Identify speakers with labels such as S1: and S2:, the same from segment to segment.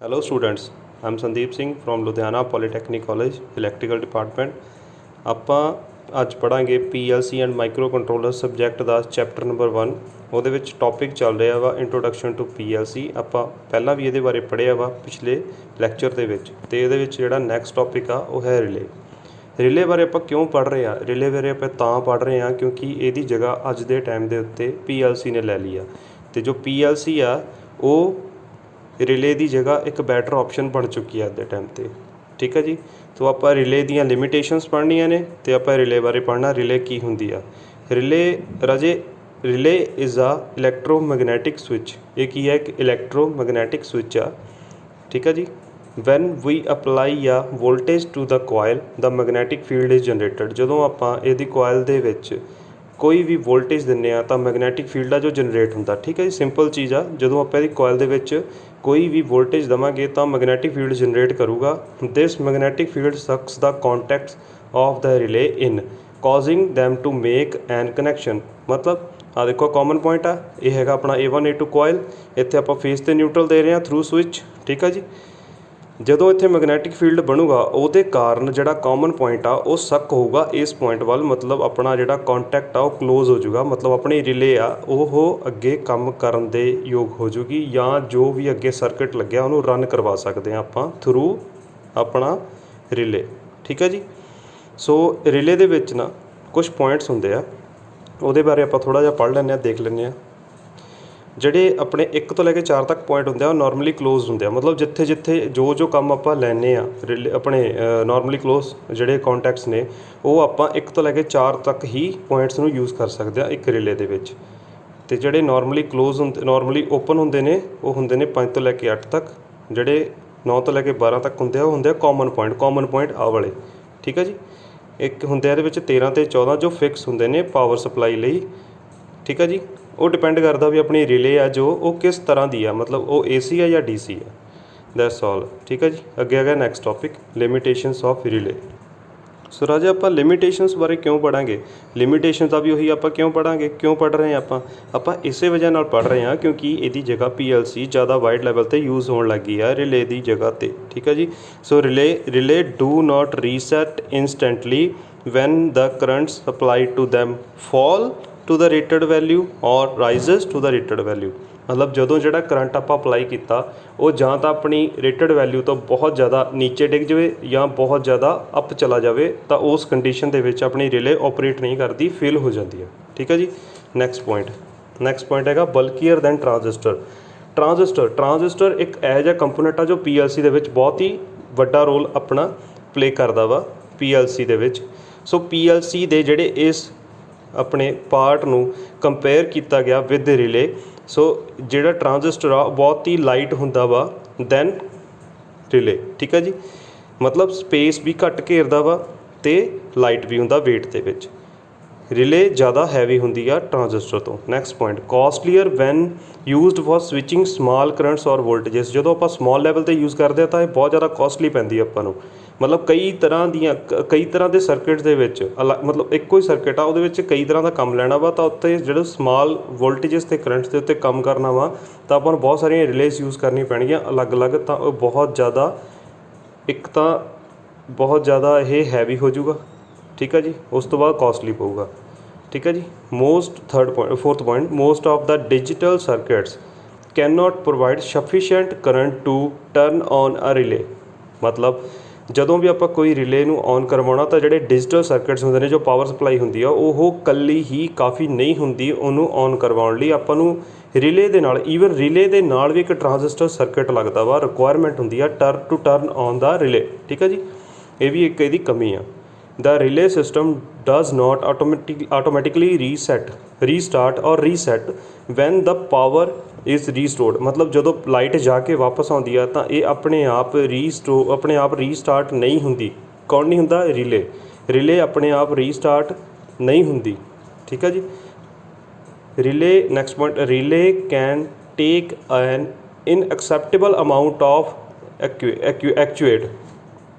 S1: Hello students, I'm Sandeep Singh from Ludhiana Polytechnic College, Electrical Department। ਆਪਾਂ ਅੱਜ ਪੜਾਂਗੇ PLC and micro controller subject the chapter number 1। ਉਹਦੇ ਵਿੱਚ topic ਚੱਲ ਰਿਹਾ ਵਾ ਇੰਟਰੋਡਕਸ਼ਨ ਟੂ PLC। ਆਪਾਂ ਪਹਿਲਾਂ ਵੀ ਇਹਦੇ ਬਾਰੇ ਪੜ੍ਹਿਆ ਵਾ ਪਿਛਲੇ ਲੈਕਚਰ ਦੇ ਵਿੱਚ, ਅਤੇ ਇਹਦੇ ਵਿੱਚ ਜਿਹੜਾ ਨੈਕਸਟ ਟੌਪਿਕ ਆ ਉਹ ਹੈ ਰਿਲੇ। ਰਿਲੇ ਬਾਰੇ ਆਪਾਂ ਕਿਉਂ ਪੜ੍ਹ ਰਹੇ ਹਾਂ? ਰਿਲੇ ਬਾਰੇ ਆਪਾਂ ਤਾਂ ਪੜ੍ਹ ਰਹੇ ਹਾਂ ਕਿਉਂਕਿ ਇਹਦੀ ਜਗ੍ਹਾ ਅੱਜ ਦੇ ਟਾਈਮ ਦੇ ਉੱਤੇ PLC ਨੇ ਲੈ ਲਈ ਆ, ਅਤੇ ਜੋ PLC ਆ ਉਹ ਰਿਲੇ ਦੀ ਜਗ੍ਹਾ ਇੱਕ ਬੈਟਰ ਆਪਸ਼ਨ ਬਣ ਚੁੱਕੀ ਹੈ ਅੱਜ ਦੇ ਟਾਈਮ 'ਤੇ। ਠੀਕ ਹੈ ਜੀ। ਸੋ ਆਪਾਂ ਰਿਲੇ ਦੀਆਂ ਲਿਮੀਟੇਸ਼ਨਸ ਪੜ੍ਹਨੀਆਂ ਨੇ ਅਤੇ ਆਪਾਂ ਰਿਲੇ ਬਾਰੇ ਪੜ੍ਹਨਾ ਰਿਲੇ ਕੀ ਹੁੰਦੀ ਆ। ਰਿਲੇ ਰਾਜੇ, ਰਿਲੇ ਇਜ਼ ਆ ਇਲੈਕਟ੍ਰੋਮੈਗਨੈਟਿਕ ਸਵਿੱਚ। ਇਹ ਕੀ ਹੈ? ਇੱਕ ਇਲੈਕਟ੍ਰੋਮੈਗਨੈਟਿਕ ਸਵਿੱਚ ਆ। ਠੀਕ ਹੈ ਜੀ। When we apply a voltage to the coil the magnetic field is generated. ਜਦੋਂ ਆਪਾਂ ਇਹਦੀ ਕੋਇਲ ਦੇ ਵਿੱਚ ਕੋਈ ਵੀ ਵੋਲਟੇਜ ਦਿੰਦੇ ਹਾਂ ਤਾਂ ਮੈਗਨੈਟਿਕ ਫੀਲਡ ਆ ਜੋ ਜਨਰੇਟ ਹੁੰਦਾ। ਠੀਕ ਹੈ ਜੀ। ਸਿੰਪਲ ਚੀਜ਼ ਆ, ਜਦੋਂ ਆਪਾਂ ਇਹਦੀ ਕੋਇਲ ਦੇ ਵਿੱਚ ਕੋਈ ਵੀ ਵੋਲਟੇਜ ਦੇਵਾਂਗੇ ਤਾਂ ਮੈਗਨੈਟਿਕ ਫੀਲਡ ਜਨਰੇਟ ਕਰੂਗਾ। This magnetic field sucks the contacts of the relay in causing them to make an connection. ਮਤਲਬ ਆ ਦੇਖੋ ਕਾਮਨ ਪੁਆਇੰਟ ਆ, ਇਹ ਹੈਗਾ ਆਪਣਾ A1 A2 ਕੋਇਲ। ਇੱਥੇ ਆਪਾਂ ਫੇਸ ਤੇ ਨਿਊਟਰਲ ਦੇ ਰਹੇ ਹਾਂ ਥਰੂ ਸਵਿਚ। ਠੀਕ ਆ ਜੀ। ਜਦੋਂ ਇੱਥੇ ਮੈਗਨੈਟਿਕ ਫੀਲਡ ਬਣੂਗਾ ਉਹਦੇ ਕਾਰਨ ਜਿਹੜਾ ਕਾਮਨ ਪੁਆਇੰਟ ਆ ਉਹ ਸਕ ਹੋਊਗਾ ਇਸ ਪੁਆਇੰਟ ਵੱਲ। ਮਤਲਬ ਆਪਣਾ ਜਿਹੜਾ ਕੰਟੈਕਟ ਆ ਉਹ ਕਲੋਜ਼ ਹੋ ਜਾਊਗਾ। ਮਤਲਬ ਆਪਣੀ ਰਿਲੇ ਆ ਉਹ ਅੱਗੇ ਕੰਮ ਕਰਨ ਦੇ ਯੋਗ ਹੋ ਜੂਗੀ, ਜਾਂ ਜੋ ਵੀ ਅੱਗੇ ਸਰਕਟ ਲੱਗਿਆ ਉਹਨੂੰ ਰਨ ਕਰਵਾ ਸਕਦੇ ਹਾਂ ਆਪਾਂ ਥਰੂ ਆਪਣਾ ਰਿਲੇ। ਠੀਕ ਹੈ ਜੀ। ਸੋ ਰਿਲੇ ਦੇ ਵਿੱਚ ਨਾ ਕੁਛ ਪੁਆਇੰਟਸ ਹੁੰਦੇ ਆ, ਉਹਦੇ ਬਾਰੇ ਆਪਾਂ ਥੋੜ੍ਹਾ ਜਿਹਾ ਪੜ੍ਹ ਲੈਂਦੇ ਹਾਂ, ਦੇਖ ਲੈਂਦੇ ਹਾਂ। ਜਿਹੜੇ ਆਪਣੇ 1 ਤੋਂ ਲੈ ਕੇ 4 ਤੱਕ ਪੁਆਇੰਟ ਹੁੰਦੇ ਆ ਉਹ ਨੋਰਮਲੀ ਕਲੋਜ਼ਡ ਹੁੰਦੇ ਆ। ਮਤਲਬ ਜਿੱਥੇ ਜਿੱਥੇ ਜੋ ਕੰਮ ਆਪਾਂ ਲੈਂਦੇ ਆ ਰਿਲੇ ਆਪਣੇ ਨੋਰਮਲੀ ਕਲੋਜ਼ ਜਿਹੜੇ ਕੌਂਟੈਕਟਸ ਨੇ ਉਹ ਆਪਾਂ 1 ਤੋਂ ਲੈ ਕੇ 4 ਤੱਕ ਹੀ ਪੁਆਇੰਟਸ ਨੂੰ ਯੂਜ਼ ਕਰ ਸਕਦੇ ਆ ਇੱਕ ਰਿਲੇ ਦੇ ਵਿੱਚ। ਅਤੇ ਜਿਹੜੇ ਨੋਰਮਲੀ ਕਲੋਜ਼ ਨੋਰਮਲੀ ਓਪਨ ਹੁੰਦੇ ਨੇ ਉਹ ਹੁੰਦੇ ਨੇ 5 ਤੋਂ ਲੈ ਕੇ 8 ਤੱਕ। ਜਿਹੜੇ 9 ਤੋਂ ਲੈ ਕੇ 12 ਤੱਕ ਹੁੰਦੇ ਆ ਉਹ ਹੁੰਦੇ ਆ ਕਾਮਨ ਪੁਆਇੰਟ ਆਹ ਵਾਲੇ। ਠੀਕ ਹੈ ਜੀ। ਇੱਕ ਹੁੰਦੇ ਆ ਇਹਦੇ ਵਿੱਚ 13 ਅਤੇ 14 ਜੋ ਫਿਕਸ ਹੁੰਦੇ ਨੇ ਪਾਵਰ ਸਪਲਾਈ ਲਈ। ਠੀਕ ਹੈ ਜੀ। ਉਹ ਡਿਪੈਂਡ ਕਰਦਾ ਵੀ ਆਪਣੀ ਰਿਲੇ ਆ ਜੋ ਉਹ ਕਿਸ ਤਰ੍ਹਾਂ ਦੀ ਆ, ਮਤਲਬ ਉਹ AC ਆ ਜਾਂ DC ਆ। That's all. ਠੀਕ ਹੈ ਜੀ। ਅੱਗੇ ਆ ਗਿਆ ਨੈਕਸਟ ਟੌਪਿਕ, ਲਿਮੀਟੇਸ਼ਨਸ ਆਫ ਰਿਲੇ। ਸੋ ਰਾਜੇ ਆਪਾਂ ਲਿਮੀਟੇਸ਼ਨਸ ਬਾਰੇ ਕਿਉਂ ਪੜ੍ਹਾਂਗੇ? ਲਿਮੀਟੇਸ਼ਨ ਦਾ ਵੀ ਉਹੀ ਆਪਾਂ ਕਿਉਂ ਪੜ੍ਹਾਂਗੇ, ਕਿਉਂ ਪੜ੍ਹ ਰਹੇ ਹਾਂ ਆਪਾਂ ਇਸੇ ਵਜ੍ਹਾ ਨਾਲ ਪੜ੍ਹ ਰਹੇ ਹਾਂ ਕਿਉਂਕਿ ਇਹਦੀ ਜਗ੍ਹਾ PLC ਜ਼ਿਆਦਾ ਵਾਈਡ ਲੈਵਲ 'ਤੇ ਯੂਜ਼ ਹੋਣ ਲੱਗੀ ਆ ਰਿਲੇ ਦੀ ਜਗ੍ਹਾ 'ਤੇ। ਠੀਕ ਹੈ ਜੀ। So relay do not reset instantly when the current supply to them fall to the rated value or rises to the rated value. ਮਤਲਬ ਜਦੋਂ ਜਿਹੜਾ ਕਰੰਟ ਆਪਾਂ ਅਪਲਾਈ ਕੀਤਾ ਉਹ ਜਾਂ ਤਾਂ ਆਪਣੀ ਰੇਟਡ ਵੈਲਿਊ ਤੋਂ ਬਹੁਤ ਜ਼ਿਆਦਾ ਨੀਚੇ ਡਿੱਗ ਜਾਵੇ ਜਾਂ ਬਹੁਤ ਜ਼ਿਆਦਾ ਅਪ ਚਲਾ ਜਾਵੇ, ਤਾਂ ਉਸ ਕੰਡੀਸ਼ਨ ਦੇ ਵਿੱਚ ਆਪਣੀ ਰਿਲੇ ਆਪਰੇਟ ਨਹੀਂ ਕਰਦੀ, ਫੇਲ ਹੋ ਜਾਂਦੀ ਹੈ। ਠੀਕ ਹੈ ਜੀ। ਨੈਕਸਟ ਪੁਆਇੰਟ ਹੈਗਾ ਬਲਕੀਅਰ ਦੈਨ ਟਰਾਂਜ਼ਿਸਟਰ। ਟਰਾਂਜ਼ਿਸਟਰ ਇੱਕ ਇਹੋ ਜਿਹਾ ਕੰਪੋਨੈਂਟ ਆ ਜੋ PLC ਦੇ ਵਿੱਚ ਬਹੁਤ ਹੀ ਵੱਡਾ ਰੋਲ ਆਪਣਾ ਪਲੇ ਕਰਦਾ ਵਾ PLC ਦੇ ਵਿੱਚ। ਸੋ PLC ਦੇ ਜਿਹੜੇ ਇਸ ਆਪਣੇ ਪਾਰਟ ਨੂੰ ਕੰਪੇਅਰ ਕੀਤਾ ਗਿਆ ਵਿਦ ਰਿਲੇ। ਸੋ ਜਿਹੜਾ ਟਰਾਂਜ਼ਿਸਟਰ ਆ ਬਹੁਤ ਹੀ ਲਾਈਟ ਹੁੰਦਾ ਵਾ ਦੈਨ ਰਿਲੇ। ਠੀਕ ਹੈ ਜੀ। ਮਤਲਬ ਸਪੇਸ ਵੀ ਘੱਟ ਘੇਰਦਾ ਵਾ ਅਤੇ ਲਾਈਟ ਵੀ ਹੁੰਦਾ ਵੇਟ ਦੇ ਵਿੱਚ। ਰਿਲੇ ਜ਼ਿਆਦਾ ਹੈਵੀ ਹੁੰਦੀ ਆ ਟਰਾਂਜ਼ਿਸਟਰ ਤੋਂ। Next point costlier when used for switching small currents or voltages. ਜਦੋਂ ਆਪਾਂ ਸਮਾਲ ਲੈਵਲ 'ਤੇ ਯੂਜ਼ ਕਰਦੇ ਹਾਂ ਤਾਂ ਇਹ ਬਹੁਤ ਜ਼ਿਆਦਾ ਕੋਸਟਲੀ ਪੈਂਦੀ ਆਪਾਂ ਨੂੰ। ਮਤਲਬ ਕਈ ਤਰ੍ਹਾਂ ਦੇ ਸਰਕਿਟਸ ਦੇ ਵਿੱਚ ਮਤਲਬ ਇੱਕੋ ਹੀ ਸਰਕਿਟ ਆ ਉਹਦੇ ਵਿੱਚ ਕਈ ਤਰ੍ਹਾਂ ਦਾ ਕੰਮ ਲੈਣਾ ਵਾ, ਤਾਂ ਉੱਤੇ ਜਿਹੜੇ ਸਮਾਲ ਵੋਲਟੇਜਸ ਅਤੇ ਕਰੰਟਸ ਦੇ ਉੱਤੇ ਕੰਮ ਕਰਨਾ ਵਾ ਤਾਂ ਆਪਾਂ ਨੂੰ ਬਹੁਤ ਸਾਰੀਆਂ ਰਿਲੇਸ ਯੂਜ਼ ਕਰਨੀਆਂ ਪੈਣਗੀਆਂ ਅਲੱਗ-ਅਲੱਗ। ਤਾਂ ਉਹ ਬਹੁਤ ਜ਼ਿਆਦਾ ਇਹ ਹੈਵੀ ਹੋ ਜਾਊਗਾ। ਠੀਕ ਹੈ ਜੀ। ਉਸ ਤੋਂ ਬਾਅਦ ਕੋਸਟਲੀ ਪਊਗਾ। ਠੀਕ ਹੈ ਜੀ। Fourth point most of the digital circuits can not provide sufficient current to turn on a relay. ਮਤਲਬ ਜਦੋਂ ਵੀ ਆਪਾਂ ਕੋਈ ਰਿਲੇ ਨੂੰ ਔਨ ਕਰਵਾਉਣਾ ਤਾਂ ਜਿਹੜੇ ਡਿਜੀਟਲ ਸਰਕਿਟਸ ਹੁੰਦੇ ਨੇ, ਜੋ ਪਾਵਰ ਸਪਲਾਈ ਹੁੰਦੀ ਆ ਉਹ ਇਕੱਲੀ ਹੀ ਕਾਫੀ ਨਹੀਂ ਹੁੰਦੀ ਉਹਨੂੰ ਔਨ ਕਰਵਾਉਣ ਲਈ। ਆਪਾਂ ਨੂੰ ਰਿਲੇ ਦੇ ਨਾਲ ਰਿਲੇ ਦੇ ਨਾਲ ਵੀ ਇੱਕ ਟਰਾਂਜ਼ਿਸਟਰ ਸਰਕਿਟ ਲੱਗਦਾ ਵਾ, ਰਿਕੁਆਇਰਮੈਂਟ ਹੁੰਦੀ ਆ to turn on the relay. ਠੀਕ ਹੈ ਜੀ। ਇਹ ਵੀ ਇੱਕ ਇਹਦੀ ਕਮੀ ਆ। The relay system does not automatically restart or reset when the power is restored. ਮਤਲਬ ਜਦੋਂ ਲਾਈਟ ਜਾ ਕੇ ਵਾਪਸ ਆਉਂਦੀ ਆ ਤਾਂ ਇਹ ਆਪਣੇ ਆਪ ਰੀਸਟਾਰਟ ਨਹੀਂ ਹੁੰਦੀ। ਕੌਣ ਨਹੀਂ ਹੁੰਦਾ? ਰਿਲੇ ਆਪਣੇ ਆਪ ਰੀਸਟਾਰਟ ਨਹੀਂ ਹੁੰਦੀ। ਠੀਕ ਹੈ ਜੀ। Next point relay can take an unacceptable amount of actuate.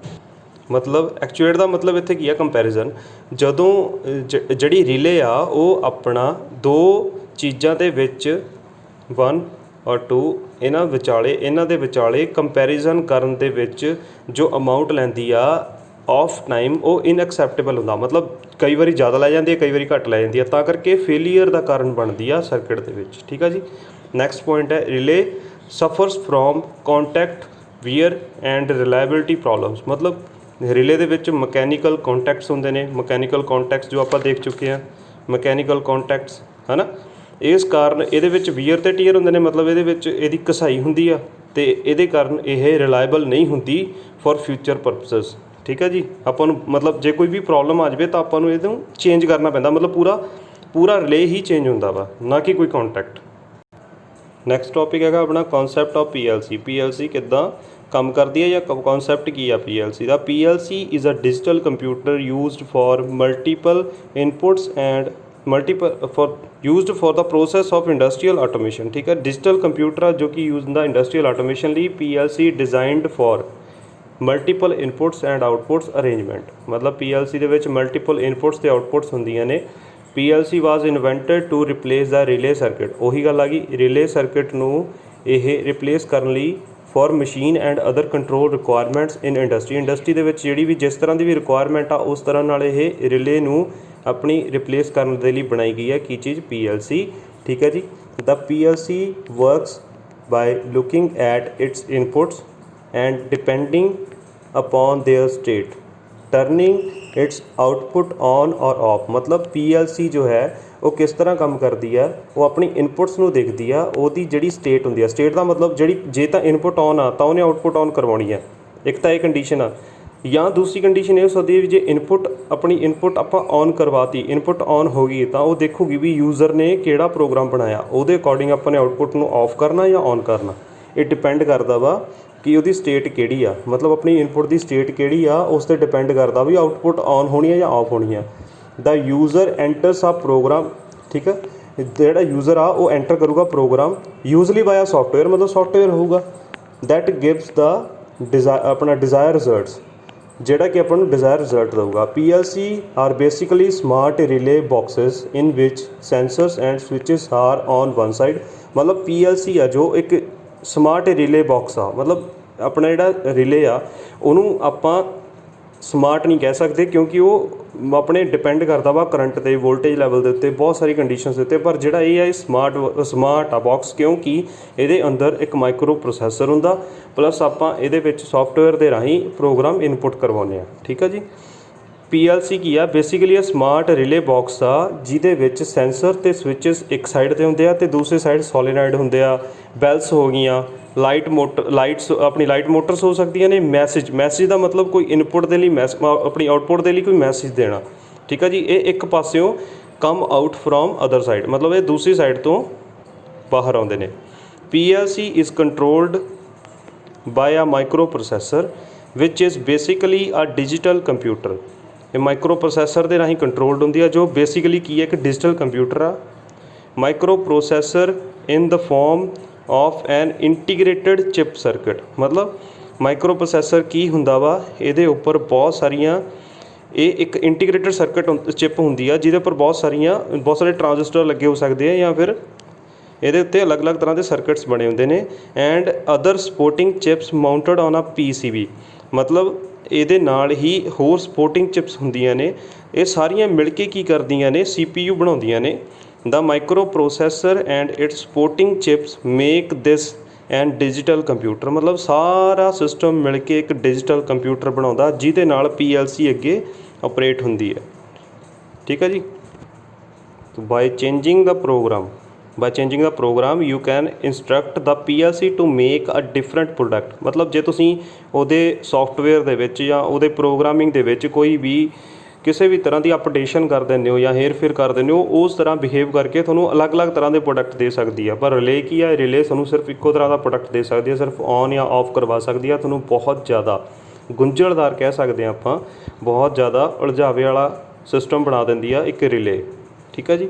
S1: ਮਤਲਬ ਐਕਚੁਏਟ ਦਾ ਮਤਲਬ ਇੱਥੇ ਕੀ ਆ? ਕੰਪੈਰੀਜ਼ਨ। ਜਦੋਂ ਜਿਹੜੀ ਰਿਲੇ ਆ ਉਹ ਆਪਣਾ ਦੋ ਚੀਜ਼ਾਂ ਦੇ ਵਿੱਚ 1 ਔਰ 2 ਇਹਨਾਂ ਦੇ ਵਿਚਾਲੇ ਕੰਪੈਰੀਜ਼ਨ ਕਰਨ ਦੇ ਵਿੱਚ ਜੋ ਅਮਾਊਂਟ ਲੈਂਦੀ ਆ ਆਫ ਟਾਈਮ ਉਹ ਇਨਐਕਸੈਪਟੇਬਲ ਹੁੰਦਾ, ਮਤਲਬ ਕਈ ਵਾਰੀ ਜ਼ਿਆਦਾ ਲੈ ਜਾਂਦੀ ਹੈ, ਕਈ ਵਾਰੀ ਘੱਟ ਲੈ ਜਾਂਦੀ ਹੈ, ਤਾਂ ਕਰਕੇ ਫੇਲੀਅਰ ਦਾ ਕਾਰਨ ਬਣਦੀ ਆ ਸਰਕਟ ਦੇ ਵਿੱਚ। ਠੀਕ ਆ ਜੀ। ਨੈਕਸਟ ਪੁਆਇੰਟ ਹੈ relay suffers from contact wear and reliability problems. ਮਤਲਬ ਰਿਲੇ ਦੇ ਵਿੱਚ ਮਕੈਨੀਕਲ ਕੰਟੈਕਟਸ ਹੁੰਦੇ ਨੇ, ਮਕੈਨੀਕਲ ਕੰਟੈਕਟਸ ਜੋ ਆਪਾਂ ਦੇਖ ਚੁੱਕੇ ਹਾਂ, ਮਕੈਨੀਕਲ ਕੰਟੈਕਟਸ ਹੈ ਨਾ, ਇਸ ਕਾਰਨ ਇਹਦੇ ਵਿੱਚ ਵੀਅਰ ਅਤੇ ਟੀਅਰ ਹੁੰਦੇ ਨੇ, ਮਤਲਬ ਇਹਦੇ ਵਿੱਚ ਇਹਦੀ ਘਸਾਈ ਹੁੰਦੀ ਆ ਅਤੇ ਇਹਦੇ ਕਾਰਨ ਇਹ ਰਿਲਾਇਬਲ ਨਹੀਂ ਹੁੰਦੀ ਫॉर ਫਿਊਚਰ ਪਰਪਸਿਸ। ਠੀਕ ਹੈ ਜੀ। ਆਪਾਂ ਨੂੰ ਮਤਲਬ ਜੇ ਕੋਈ ਵੀ ਪ੍ਰੋਬਲਮ ਆ ਜਾਵੇ ਤਾਂ ਆਪਾਂ ਨੂੰ ਇਹਨੂੰ ਚੇਂਜ ਕਰਨਾ ਪੈਂਦਾ, ਮਤਲਬ ਪੂਰਾ ਰਿਲੇ ਹੀ ਚੇਂਜ ਹੁੰਦਾ ਵਾ, ਨਾ ਕਿ ਕੋਈ ਕੰਟੈਕਟ। ਨੈਕਸਟ ਟੌਪਿਕ ਹੈਗਾ ਆਪਣਾ ਕਨਸੈਪਟ ਆਫ PLC। PLC ਕਿੱਦਾਂ ਕੰਮ ਕਰਦੀ ਹੈ ਜਾਂ ਕਨਸੈਪਟ ਕੀ ਆ PLC ਦਾ। PLC is a digital computer used for multiple inputs and used for the process of industrial automation। ਠੀਕ ਹੈ। ਡਿਜੀਟਲ ਕੰਪਿਊਟਰ ਆ ਜੋ ਕਿ ਯੂਜ਼ ਹੁੰਦਾ ਇੰਡਸਟਰੀਅਲ ਆਟੋਮੇਸ਼ਨ ਲਈ। PLC designed for multiple inputs and outputs arrangement. ਮਤਲਬ PLC ਦੇ ਵਿੱਚ ਮਲਟੀਪਲ ਇਨਪੁਟਸ ਅਤੇ ਆਊਟਪੁੱਟਸ ਹੁੰਦੀਆਂ ਨੇ। PLC was invented to replace the relay circuit. ਉਹੀ ਗੱਲ ਆ ਗਈ, ਰਿਲੇ ਸਰਕਿਟ ਨੂੰ ਇਹ ਰਿਪਲੇਸ ਕਰਨ ਲਈ for machine and other control requirements in industry ਦੇ ਵਿੱਚ ਜਿਹੜੀ ਵੀ ਜਿਸ ਤਰ੍ਹਾਂ ਦੀ ਵੀ ਰਿਕੁਆਇਰਮੈਂਟ ਆ ਉਸ ਤਰ੍ਹਾਂ ਨਾਲ ਇਹ ਰਿਲੇ ਨੂੰ ਆਪਣੀ ਰਿਪਲੇਸ ਕਰਨ ਦੇ ਲਈ ਬਣਾਈ ਗਈ ਹੈ ਕੀ ਚੀਜ਼ PLC। ਠੀਕ ਹੈ ਜੀ। The PLC works by looking at its inputs and depending upon their state turning its output on or off. ਮਤਲਬ PLC ਜੋ ਹੈ ਉਹ ਕਿਸ ਤਰ੍ਹਾਂ ਕੰਮ ਕਰਦੀ ਆ, ਉਹ ਆਪਣੀ ਇਨਪੁਟਸ ਨੂੰ ਦੇਖਦੀ ਆ, ਉਹਦੀ ਜਿਹੜੀ ਸਟੇਟ ਹੁੰਦੀ ਆ, ਸਟੇਟ ਦਾ ਮਤਲਬ ਜਿਹੜੀ ਜੇ ਤਾਂ ਇਨਪੁਟ ਔਨ ਆ ਤਾਂ ਉਹਨੇ ਆਊਟਪੁੱਟ ਔਨ ਕਰਵਾਉਣੀ ਆ, ਇੱਕ ਤਾਂ ਇਹ ਕੰਡੀਸ਼ਨ ਆ। ਜਾਂ ਦੂਸਰੀ ਕੰਡੀਸ਼ਨ ਇਹ ਹੋ ਸਕਦੀ ਹੈ ਵੀ ਜੇ ਆਪਣੀ ਇਨਪੁਟ ਆਪਾਂ ਔਨ ਕਰਵਾਤੀ, ਇਨਪੁੱਟ ਔਨ ਹੋ ਗਈ ਤਾਂ ਉਹ ਦੇਖੂਗੀ ਵੀ ਯੂਜ਼ਰ ਨੇ ਕਿਹੜਾ ਪ੍ਰੋਗਰਾਮ ਬਣਾਇਆ, ਉਹਦੇ ਅਕੋਰਡਿੰਗ ਆਪਾਂ ਨੇ ਆਊਟਪੁੱਟ ਨੂੰ ਆਫ ਕਰਨਾ ਜਾਂ ਔਨ ਕਰਨਾ। ਇਹ ਡਿਪੈਂਡ ਕਰਦਾ ਵਾ ਕਿ ਉਹਦੀ ਸਟੇਟ ਕਿਹੜੀ ਆ, ਮਤਲਬ ਆਪਣੀ ਇਨਪੁਟ ਦੀ ਸਟੇਟ ਕਿਹੜੀ ਆ ਉਸ 'ਤੇ ਡਿਪੈਂਡ ਕਰਦਾ ਵੀ ਆਊਟਪੁੱਟ ਔਨ ਹੋਣੀ ਹੈ ਜਾਂ ਆਫ ਹੋਣੀ ਹੈ। The user enters a program. ਠੀਕ ਹੈ। ਜਿਹੜਾ ਯੂਜ਼ਰ ਆ ਉਹ ਐਂਟਰ ਕਰੂਗਾ ਪ੍ਰੋਗਰਾਮ ਯੂਜ਼ਲੀ ਬਾਇਆ ਸੌਫਟਵੇਅਰ, ਮਤਲਬ ਸੌਫਟਵੇਅਰ ਹੋਊਗਾ ਦੈਟ ਗਿਵਸ ਦਾ ਆਪਣਾ ਡਿਜ਼ਾਇਰ ਰਿਜ਼ਲਟਸ, ਜਿਹੜਾ ਕਿ ਆਪਾਂ ਨੂੰ ਡਿਜ਼ਾਇਰ ਰਿਜ਼ਲਟ ਦੇਊਗਾ। PLC are basically smart relay boxes in which sensors and switches are on one side. ਮਤਲਬ PLC ਆ ਜੋ ਇੱਕ ਸਮਾਰਟ ਰਿਲੇ ਬਾਕਸ ਆ, ਮਤਲਬ ਆਪਣਾ ਜਿਹੜਾ ਰਿਲੇ ਆ ਉਹਨੂੰ ਆਪਾਂ ਸਮਾਰਟ ਨਹੀਂ ਕਹਿ ਸਕਦੇ ਕਿਉਂਕਿ ਉਹ ਆਪਣੇ ਡਿਪੈਂਡ ਕਰਦਾ ਵਾ ਕਰੰਟ 'ਤੇ, ਵੋਲਟੇਜ ਲੈਵਲ ਦੇ ਉੱਤੇ, ਬਹੁਤ ਸਾਰੀ ਕੰਡੀਸ਼ਨਸ ਦੇ ਉੱਤੇ। ਪਰ ਜਿਹੜਾ ਇਹ ਆ ਇਹ ਸਮਾਰਟ ਆ ਬਾਕਸ ਕਿਉਂਕਿ ਇਹਦੇ ਅੰਦਰ ਇੱਕ ਮਾਈਕਰੋ ਪ੍ਰੋਸੈਸਰ ਹੁੰਦਾ, ਪਲੱਸ ਆਪਾਂ ਇਹਦੇ ਵਿੱਚ ਸੌਫਟਵੇਅਰ ਦੇ ਰਾਹੀਂ ਪ੍ਰੋਗਰਾਮ ਇਨਪੁੱਟ ਕਰਵਾਉਂਦੇ ਹਾਂ। ਠੀਕ ਆ ਜੀ। PLC ਕੀ ਆ, ਬੇਸਿਕਲੀ ਇਹ ਸਮਾਰਟ ਰਿਲੇ ਬਾਕਸ ਆ ਜਿਹਦੇ ਵਿੱਚ ਸੈਂਸਰ ਅਤੇ ਸਵਿਚਸ ਇੱਕ ਸਾਈਡ 'ਤੇ ਹੁੰਦੇ ਆ ਅਤੇ ਦੂਸਰੀ ਸਾਈਡ ਸੋਲੀਨਾਇਡ ਹੁੰਦੇ ਆ। ਬੈਲਸ ਹੋ ਗਈਆਂ, ਲਾਈਟਸ ਆਪਣੀ ਲਾਈਟ ਮੋਟਰਸ ਹੋ ਸਕਦੀਆਂ ਨੇ। ਮੈਸੇਜ ਦਾ ਮਤਲਬ ਕੋਈ ਇਨਪੁੱਟ ਦੇ ਲਈ ਆਪਣੀ ਆਊਟਪੁੱਟ ਦੇ ਲਈ ਕੋਈ ਮੈਸੇਜ ਦੇਣਾ। ਠੀਕ ਆ ਜੀ। ਇਹ ਇੱਕ ਪਾਸਿਓਂ come out from other side, ਮਤਲਬ ਇਹ ਦੂਸਰੀ ਸਾਈਡ ਤੋਂ ਬਾਹਰ ਆਉਂਦੇ ਨੇ। PLC ਇਜ਼ ਕੰਟਰੋਲਡ ਬਾਈ ਆ micro processor which is basically ਆ ਡਿਜੀਟਲ ਕੰਪਿਊਟਰ। ਇਹ ਮਾਈਕਰੋ ਪ੍ਰੋਸੈਸਰ ਦੇ ਰਾਹੀਂ ਕੰਟਰੋਲਡ ਹੁੰਦੀ ਆ ਜੋ ਬੇਸਿਕਲੀ ਕੀ ਹੈ, ਇੱਕ ਡਿਜੀਟਲ ਕੰਪਿਊਟਰ ਆ। Microprocessor in the form of an integrated chip circuit. ਮਤਲਬ ਮਾਈਕਰੋ ਪ੍ਰੋਸੈਸਰ ਕੀ ਹੁੰਦਾ ਵਾ, ਇਹਦੇ ਉੱਪਰ ਬਹੁਤ ਇਹ ਇੱਕ ਇੰਟੀਗ੍ਰੇਟਡ ਸਰਕਿਟ ਚਿਪ ਹੁੰਦੀ ਆ ਜਿਹਦੇ ਉੱਪਰ ਬਹੁਤ ਸਾਰੇ ਟਰਾਂਜ਼ਿਸਟਰ ਲੱਗੇ ਹੋ ਸਕਦੇ ਆ ਜਾਂ ਫਿਰ ਇਹਦੇ ਉੱਤੇ ਅਲੱਗ-ਅਲੱਗ ਤਰ੍ਹਾਂ ਦੇ ਸਰਕਿਟਸ ਬਣੇ ਹੁੰਦੇ ਨੇ। And other supporting chips mounted on a PCB। ਮਤਲਬ ਇਹਦੇ ਨਾਲ ਹੀ ਹੋਰ ਸਪੋਰਟਿੰਗ ਚਿਪਸ ਹੁੰਦੀਆਂ ਨੇ, ਇਹ ਸਾਰੀਆਂ ਮਿਲ ਕੇ ਕੀ ਕਰਦੀਆਂ ਨੇ, CPU ਬਣਾਉਂਦੀਆਂ ਨੇ। The microprocessor and its supporting chips make this and digital computer. ਮਤਲਬ ਸਾਰਾ ਸਿਸਟਮ ਮਿਲ ਕੇ ਇੱਕ ਡਿਜੀਟਲ ਕੰਪਿਊਟਰ ਬਣਾਉਂਦਾ ਜਿਹਦੇ ਨਾਲ PLC ਅੱਗੇ ਆਪਰੇਟ ਹੁੰਦੀ ਹੈ। ਠੀਕ ਹੈ ਜੀ। By changing the program you can instruct the PLC to make a different product. ਮਤਲਬ ਜੇ ਤੁਸੀਂ ਉਹਦੇ ਸੌਫਟਵੇਅਰ ਦੇ ਵਿੱਚ ਜਾਂ ਉਹਦੇ ਪ੍ਰੋਗਰਾਮਿੰਗ ਦੇ ਵਿੱਚ ਕੋਈ ਵੀ ਕਿਸੇ ਵੀ ਤਰ੍ਹਾਂ ਦੀ ਅਪਡੇਸ਼ਨ ਕਰ ਦਿੰਦੇ ਹੋ ਜਾਂ ਹੇਰ ਫੇਰ ਕਰ ਦਿੰਦੇ ਹੋ, ਉਸ ਤਰ੍ਹਾਂ ਬਿਹੇਵ ਕਰਕੇ ਤੁਹਾਨੂੰ ਅਲੱਗ-ਅਲੱਗ ਤਰ੍ਹਾਂ ਦੇ ਪ੍ਰੋਡਕਟ ਦੇ ਸਕਦੀ ਆ। ਪਰ ਰਿਲੇ ਕੀ ਆ, ਰਿਲੇ ਤੁਹਾਨੂੰ ਸਿਰਫ ਇੱਕੋ ਤਰ੍ਹਾਂ ਦਾ ਪ੍ਰੋਡਕਟ ਦੇ ਸਕਦੀ ਹੈ, ਸਿਰਫ ਔਨ ਜਾਂ ਆਫ ਕਰਵਾ ਸਕਦੀ ਆ। ਤੁਹਾਨੂੰ ਬਹੁਤ ਜ਼ਿਆਦਾ ਗੁੰਝਲਦਾਰ ਕਹਿ ਸਕਦੇ ਹਾਂ ਆਪਾਂ, ਬਹੁਤ ਜ਼ਿਆਦਾ ਉਲਝਾਵੇ ਵਾਲਾ ਸਿਸਟਮ ਬਣਾ ਦਿੰਦੀ ਆ ਇੱਕ ਰਿਲੇ। ਠੀਕ ਆ ਜੀ।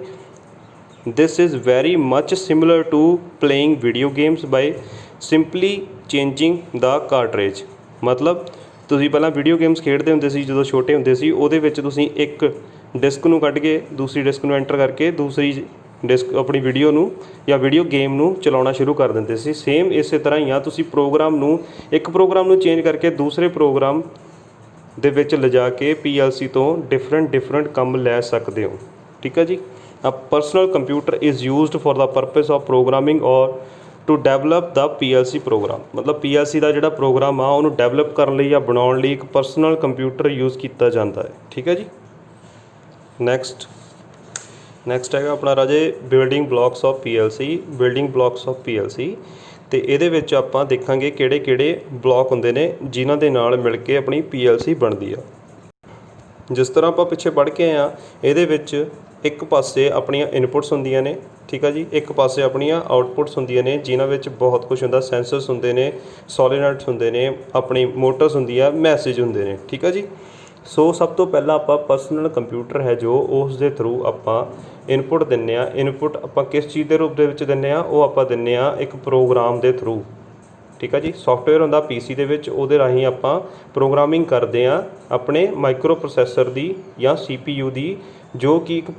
S1: This is very much similar to playing video games by simply changing the cartridge. ਮਤਲਬ ਤੁਸੀਂ ਪਹਿਲਾਂ ਵੀਡੀਓ ਗੇਮਸ ਖੇਡਦੇ ਹੁੰਦੇ ਸੀ ਜਦੋਂ ਛੋਟੇ ਹੁੰਦੇ ਸੀ, ਉਹਦੇ ਵਿੱਚ ਤੁਸੀਂ ਇੱਕ ਡਿਸਕ ਨੂੰ ਕੱਢ ਕੇ ਦੂਸਰੀ ਡਿਸਕ ਨੂੰ ਐਂਟਰ ਕਰਕੇ ਦੂਸਰੀ ਆਪਣੀ ਵੀਡੀਓ ਨੂੰ ਜਾਂ ਵੀਡੀਓ ਗੇਮ ਨੂੰ ਚਲਾਉਣਾ ਸ਼ੁਰੂ ਕਰ ਦਿੰਦੇ ਸੀ। ਸੇਮ ਇਸੇ ਤਰ੍ਹਾਂ ਹੀ ਆ, ਤੁਸੀਂ ਇੱਕ ਪ੍ਰੋਗਰਾਮ ਨੂੰ ਚੇਂਜ ਕਰਕੇ ਦੂਸਰੇ ਪ੍ਰੋਗਰਾਮ ਦੇ ਵਿੱਚ ਲਿਜਾ ਕੇ PLC ਤੋਂ ਡਿਫਰੈਂਟ ਕੰਮ ਲੈ ਸਕਦੇ ਹੋ। ਠੀਕ ਹੈ ਜੀ। A personal computer is used for the purpose of programming or to develop the PLC program. ਮਤਲਬ PLC ਦਾ ਜਿਹੜਾ ਪ੍ਰੋਗਰਾਮ ਆ ਉਹਨੂੰ ਡੈਵਲਪ ਕਰਨ ਲਈ ਜਾਂ ਬਣਾਉਣ ਲਈ ਇੱਕ ਪਰਸਨਲ ਕੰਪਿਊਟਰ ਯੂਜ਼ ਕੀਤਾ ਜਾਂਦਾ ਹੈ। ਠੀਕ ਹੈ ਜੀ। ਨੈਕਸਟ ਹੈਗਾ ਆਪਣਾ ਰਾਜੇ ਬਿਲਡਿੰਗ ਬਲਾਕਸ ਆਫ PLC। ਤੇ ਇਹਦੇ ਵਿੱਚ ਆਪਾਂ ਦੇਖਾਂਗੇ ਕਿਹੜੇ ਬਲਾਕ ਹੁੰਦੇ ਨੇ ਜਿਨ੍ਹਾਂ ਦੇ ਨਾਲ ਮਿਲ ਕੇ ਆਪਣੀ PLC ਬਣਦੀ ਆ। ਜਿਸ ਤਰ੍ਹਾਂ ਆਪਾਂ ਪਿੱਛੇ ਪੜ੍ਹ ਕੇ ਆਏ ਆ, ਇਹਦੇ ਵਿੱਚ ਇੱਕ ਪਾਸੇ ਆਪਣੀਆਂ ਇਨਪੁਟਸ ਹੁੰਦੀਆਂ ਨੇ, ਠੀਕ ਆ ਜੀ, ਇੱਕ ਪਾਸੇ ਆਪਣੀਆਂ ਆਊਟਪੁੱਟਸ ਹੁੰਦੀਆਂ ਨੇ ਜਿਨ੍ਹਾਂ ਵਿੱਚ ਬਹੁਤ ਕੁਝ ਹੁੰਦਾ। ਸੈਂਸਰਸ ਹੁੰਦੇ ਨੇ, ਸੋਲੀਨੋਇਡਸ ਹੁੰਦੇ ਨੇ, ਆਪਣੀ ਮੋਟਰਸ ਹੁੰਦੀ ਆ, ਮੈਸੇਜ ਹੁੰਦੇ ਨੇ। ਠੀਕ ਆ ਜੀ। ਸੋ ਸਭ ਤੋਂ ਪਹਿਲਾਂ ਆਪਾਂ ਪਰਸਨਲ ਕੰਪਿਊਟਰ ਹੈ ਜੋ ਉਸ ਦੇ ਥਰੂ ਆਪਾਂ ਇਨਪੁਟ ਦਿੰਦੇ ਹਾਂ। ਇਨਪੁਟ ਆਪਾਂ ਕਿਸ ਚੀਜ਼ ਦੇ ਰੂਪ ਦੇ ਵਿੱਚ ਦਿੰਦੇ ਹਾਂ? ਉਹ ਆਪਾਂ ਦਿੰਦੇ ਹਾਂ ਇੱਕ ਪ੍ਰੋਗਰਾਮ ਦੇ ਥਰੂ। ਠੀਕ ਆ ਜੀ। ਸੌਫਟਵੇਅਰ ਹੁੰਦਾ PC ਦੇ ਵਿੱਚ, ਉਹਦੇ ਰਾਹੀਂ ਆਪਾਂ ਪ੍ਰੋਗਰਾਮਿੰਗ ਕਰਦੇ ਹਾਂ ਆਪਣੇ ਮਾਈਕਰੋ ਪ੍ਰੋਸੈਸਰ ਦੀ ਜਾਂ CPU ਦੀ, ਜੋ ਕਿ ਇੱਕ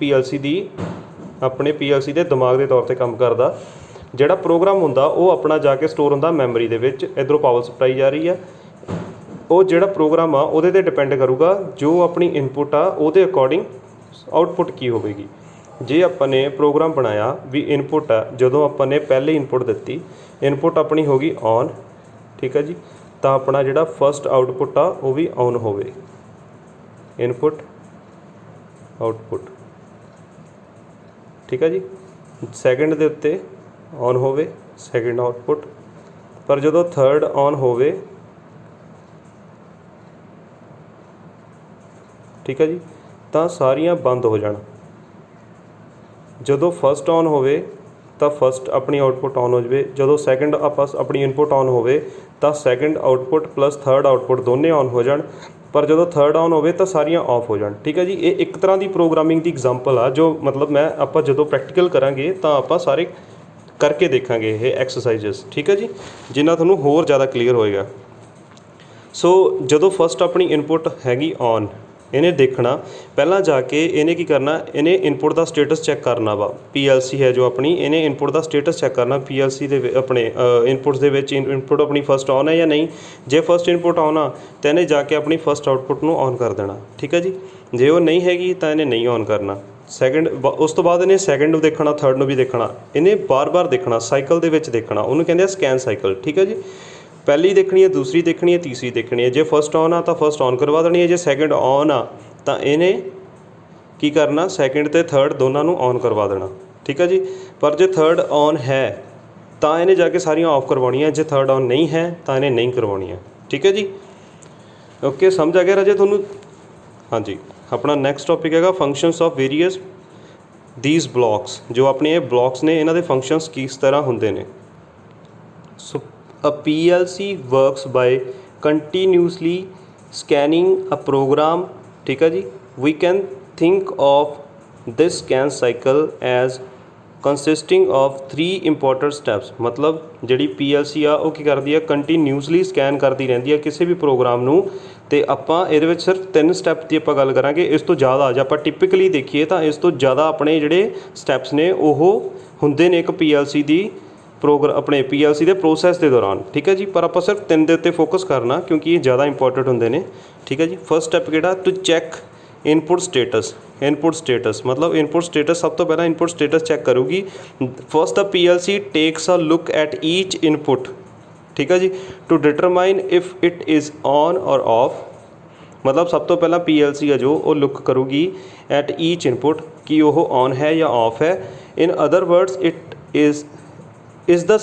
S1: ਆਪਣੇ PLC ਦੇ ਦਿਮਾਗ ਦੇ ਤੌਰ 'ਤੇ ਕੰਮ ਕਰਦਾ। ਜਿਹੜਾ ਪ੍ਰੋਗਰਾਮ ਹੁੰਦਾ ਉਹ ਆਪਣਾ ਜਾ ਕੇ ਸਟੋਰ ਹੁੰਦਾ ਮੈਮਰੀ ਦੇ ਵਿੱਚ। ਇੱਧਰੋਂ ਪਾਵਰ ਸਪਲਾਈ ਜਾ ਰਹੀ ਹੈ, ਉਹ ਜਿਹੜਾ ਪ੍ਰੋਗਰਾਮ ਆ ਉਹਦੇ 'ਤੇ ਡਿਪੈਂਡ ਕਰੂਗਾ ਜੋ ਆਪਣੀ ਇਨਪੁਟ ਆ ਉਹਦੇ ਅਕੋਰਡਿੰਗ ਆਊਟਪੁੱਟ ਕੀ ਹੋਵੇਗੀ। ਜੇ ਆਪਾਂ ਨੇ ਪ੍ਰੋਗਰਾਮ ਬਣਾਇਆ ਵੀ ਇਨਪੁਟ ਆ, ਜਦੋਂ ਆਪਾਂ ਨੇ ਪਹਿਲੇ ਇਨਪੁਟ ਦਿੱਤੀ, ਇਨਪੁਟ ਆਪਣੀ ਹੋ ਗਈ ਔਨ, ਠੀਕ ਹੈ ਜੀ, ਤਾਂ ਆਪਣਾ ਜਿਹੜਾ ਫਸਟ ਆਊਟਪੁੱਟ ਆ ਉਹ ਵੀ ਔਨ ਹੋਵੇ। ਇਨਪੁਟ ਆਊਟਪੁੱਟ, ਠੀਕ ਹੈ ਜੀ। ਸੈਕਿੰਡ ਦੇ ਉੱਤੇ ਔਨ ਹੋਵੇ ਸੈਕਿੰਡ ਆਊਟਪੁੱਟ, ਪਰ ਜਦੋਂ ਥਰਡ ਔਨ ਹੋਵੇ, ਠੀਕ ਹੈ ਜੀ, ਤਾਂ ਸਾਰੀਆਂ ਬੰਦ ਹੋ ਜਾਣ। ਜਦੋਂ ਫਸਟ ਔਨ ਹੋਵੇ ਤਾਂ ਫਸਟ ਆਪਣੀ ਆਊਟਪੁੱਟ ਔਨ ਹੋ ਜਾਵੇ। ਜਦੋਂ ਸੈਕਿੰਡ ਆਪਣੀ ਇਨਪੁਟ ਔਨ ਹੋਵੇ ਤਾਂ second output plus third output ਦੋਨੇ ਔਨ ਹੋ ਜਾਣ, ਪਰ ਜਦੋਂ ਥਰਡ ਔਨ ਹੋਵੇ ਤਾਂ ਸਾਰੀਆਂ ਆਫ ਹੋ ਜਾਣ। ਠੀਕ ਹੈ ਜੀ। ਇਹ ਇੱਕ ਤਰ੍ਹਾਂ ਦੀ ਪ੍ਰੋਗਰਾਮਿੰਗ ਦੀ ਐਗਜ਼ਾਮਪਲ ਆ, ਜੋ ਮਤਲਬ ਆਪਾਂ ਜਦੋਂ ਪ੍ਰੈਕਟੀਕਲ ਕਰਾਂਗੇ ਤਾਂ ਆਪਾਂ ਸਾਰੇ ਕਰਕੇ ਦੇਖਾਂਗੇ ਇਹ ਐਕਸਰਸਾਈਜ਼ਸ। ਠੀਕ ਹੈ ਜੀ, ਜਿੰਨਾ ਤੁਹਾਨੂੰ ਹੋਰ ਜ਼ਿਆਦਾ ਕਲੀਅਰ ਹੋਏਗਾ। ਸੋ ਜਦੋਂ ਫਸਟ ਆਪਣੀ ਇਨਪੁਟ ਹੈਗੀ ਔਨ, ਇਹਨੇ ਦੇਖਣਾ ਪਹਿਲਾਂ ਜਾ ਕੇ, ਇਹਨੇ ਕੀ ਕਰਨਾ, ਇਹਨੇ ਇਨਪੁਟ ਦਾ ਸਟੇਟਸ ਚੈੱਕ ਕਰਨਾ ਵਾ। PLC ਹੈ ਜੋ ਆਪਣੀ, ਇਹਨੇ ਇਨਪੁਟ ਦਾ ਸਟੇਟਸ ਚੈੱਕ ਕਰਨਾ PLC ਦੇ ਆਪਣੇ ਇਨਪੁਟਸ ਦੇ ਵਿੱਚ ਇਨਪੁਟ ਆਪਣੀ ਫਸਟ ਔਨ ਹੈ ਜਾਂ ਨਹੀਂ। ਜੇ ਫਸਟ ਇਨਪੁਟ ਔਨ ਆ ਤਾਂ ਇਹਨੇ ਜਾ ਕੇ ਆਪਣੀ ਫਸਟ ਆਊਟਪੁੱਟ ਨੂੰ ਔਨ ਕਰ ਦੇਣਾ। ਠੀਕ ਹੈ ਜੀ। ਜੇ ਉਹ ਨਹੀਂ ਹੈਗੀ ਤਾਂ ਇਹਨੇ ਨਹੀਂ ਔਨ ਕਰਨਾ। ਉਸ ਤੋਂ ਬਾਅਦ ਇਹਨੇ ਸੈਕਿੰਡ ਨੂੰ ਦੇਖਣਾ, ਥਰਡ ਨੂੰ ਵੀ ਦੇਖਣਾ, ਇਹਨੇ ਬਾਰ ਦੇਖਣਾ, ਸਾਈਕਲ ਦੇ ਵਿੱਚ ਦੇਖਣਾ। ਉਹਨੂੰ ਕਹਿੰਦੇ ਆ ਸਕੈਨ ਸਾਈਕਲ। ਠੀਕ ਹੈ ਜੀ। ਪਹਿਲੀ ਦੇਖਣੀ ਹੈ, ਦੂਸਰੀ ਦੇਖਣੀ ਹੈ, ਤੀਸਰੀ ਦੇਖਣੀ ਹੈ। ਜੇ ਫਸਟ ਔਨ ਆ ਤਾਂ ਫਸਟ ਔਨ ਕਰਵਾ ਦੇਣੀ ਹੈ। ਜੇ ਸੈਕਿੰਡ ਔਨ ਆ ਤਾਂ ਇਹਨੇ ਕੀ ਕਰਨਾ, ਸੈਕਿੰਡ ਅਤੇ ਥਰਡ ਦੋਨਾਂ ਨੂੰ ਔਨ ਕਰਵਾ ਦੇਣਾ। ਠੀਕ ਹੈ ਜੀ। ਪਰ ਜੇ ਥਰਡ ਔਨ ਹੈ ਤਾਂ ਇਹਨੇ ਜਾ ਕੇ ਸਾਰੀਆਂ ਆਫ ਕਰਵਾਉਣੀਆਂ। ਜੇ ਥਰਡ ਔਨ ਨਹੀਂ ਹੈ ਤਾਂ ਇਹਨੇ ਨਹੀਂ ਕਰਵਾਉਣੀਆਂ। ਠੀਕ ਹੈ ਜੀ। ਓਕੇ, ਸਮਝ ਆ ਗਿਆ ਰਾਜੇ ਤੁਹਾਨੂੰ? ਹਾਂਜੀ। ਆਪਣਾ ਨੈਕਸਟ ਟੌਪਿਕ ਹੈਗਾ functions of various these blocks. ਜੋ ਆਪਣੇ ਇਹ ਬਲਾਕਸ ਨੇ, ਇਹਨਾਂ ਦੇ ਫੰਕਸ਼ਨਸ ਕਿਸ ਤਰ੍ਹਾਂ ਹੁੰਦੇ ਨੇ। ਸੋ a PLC works by continuously scanning a program। ठीक है जी। we can think of this scan cycle as consisting of 3 important steps। मतलब ਜਿਹੜੀ PLC ਆ ਉਹ ਕੀ ਕਰਦੀ ਆ, ਕੰਟੀਨਿਊਸਲੀ ਸਕੈਨ ਕਰਦੀ ਰਹਿੰਦੀ ਆ ਕਿਸੇ ਵੀ ਪ੍ਰੋਗਰਾਮ ਨੂੰ। ਤੇ ਆਪਾਂ ਇਹਦੇ ਵਿੱਚ ਸਿਰਫ 3 ਸਟੈਪ ਦੀ ਆਪਾਂ ਗੱਲ ਕਰਾਂਗੇ। ਇਸ ਤੋਂ ਜ਼ਿਆਦਾ ਜੇ ਆਪਾਂ ਟਿਪਿਕਲੀ ਦੇਖੀਏ ਤਾਂ ਇਸ ਤੋਂ ਜ਼ਿਆਦਾ ਆਪਣੇ ਜਿਹੜੇ ਸਟੈਪਸ ਨੇ ਉਹ ਹੁੰਦੇ ਨੇ ਇੱਕ PLC ਦੀ ਆਪਣੇ PLC ਦੇ ਪ੍ਰੋਸੈਸ ਦੇ ਦੌਰਾਨ। ਠੀਕ ਹੈ ਜੀ। ਪਰ ਆਪਾਂ ਸਿਰਫ 3 ਦੇ ਉੱਤੇ ਫੋਕਸ ਕਰਨਾ ਕਿਉਂਕਿ ਇਹ ਜ਼ਿਆਦਾ ਇੰਪੋਰਟੈਂਟ ਹੁੰਦੇ ਨੇ। ਠੀਕ ਹੈ ਜੀ। ਫਸਟ ਸਟੈਪ ਕਿਹੜਾ, to check input status. Input status ਮਤਲਬ ਇਨਪੁਟ ਸਟੇਟਸ ਸਭ ਤੋਂ ਪਹਿਲਾਂ ਇਨਪੁਟ ਸਟੇਟਸ ਚੈੱਕ ਕਰੂਗੀ। First the PLC takes a look at each input. ਠੀਕ ਹੈ ਜੀ, to determine if it is on or off. ਮਤਲਬ ਸਭ ਤੋਂ ਪਹਿਲਾਂ PLC ਆ ਜੋ ਉਹ ਲੁੱਕ ਕਰੂਗੀ ਐਟ ਈਚ ਇਨਪੁਟ ਕਿ ਉਹ ਔਨ ਹੈ ਜਾਂ ਆਫ ਹੈ। ਇਨ other words it is the